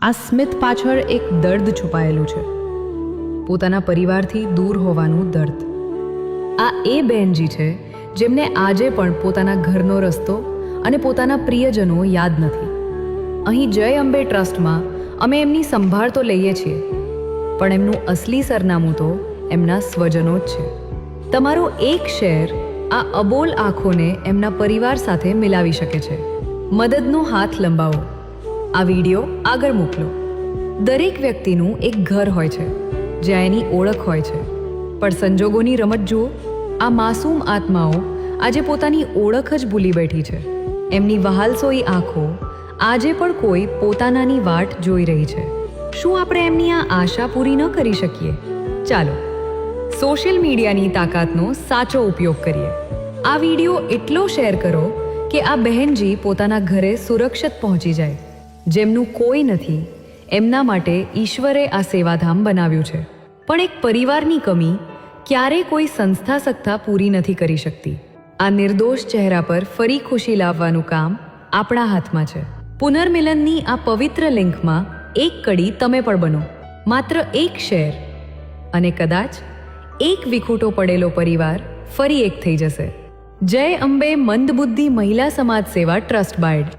આ સ્મિત પાછળ એક દર્દ છુપાયેલું છે, પોતાના પરિવારથી દૂર હોવાનું દર્દ. આ એ બહેનજી છે જેમને આજે પણ પોતાના ઘરનો રસ્તો અને પોતાના પ્રિયજનો યાદ નથી. અહીં જય અંબે ટ્રસ્ટમાં અમે એમની સંભાળ તો લઈએ છીએ, પણ એમનું અસલી સરનામું તો એમના સ્વજનો જ છે. તમારો એક શેર આ અબોલ આંખોને એમના પરિવાર સાથે મિલાવી શકે છે. મદદનો હાથ લંબાવો, આ વિડીયો આગળ મોકલો. દરેક વ્યક્તિનું એક ઘર હોય છે જ્યાં એની ઓળખ હોય છે, પણ સંજોગોની રમત જુઓ. આ માસૂમ આત્માઓ આજે પોતાની ઓળખ જ ભૂલી બેઠી છે. એમની વહાલસોઈ આંખો આજે પણ કોઈ પોતાનાની વાટ જોઈ રહી છે. શું આપણે એમની આ આશા પૂરી ન કરી શકીએ? ચાલો સોશિયલ મીડિયાની તાકાતનો સાચો ઉપયોગ કરીએ. આ વિડીયો એટલો શેર કરો કે આ બહેનજી પોતાના ઘરે સુરક્ષિત પહોંચી જાય. જેમનું કોઈ નથી, એમના માટે ઈશ્વરે આ સેવાધામ બનાવ્યું છે. પણ એક પરિવારની કમી ક્યારેય કોઈ સંસ્થા સત્તા પૂરી નથી કરી શકતી. આ નિર્દોષ ચહેરા પર ફરી ખુશી લાવવાનું કામ આપણા હાથમાં છે. પુનર્મિલનની આ પવિત્ર લિંકમાં એક કડી તમે પણ બનો. માત્ર એક શેર અને કદાચ એક વિખૂટો પડેલો પરિવાર ફરી એક થઈ જશે. જય અંબે મંદબુદ્ધિ મહિલા સમાજ સેવા ટ્રસ્ટ બાયડ.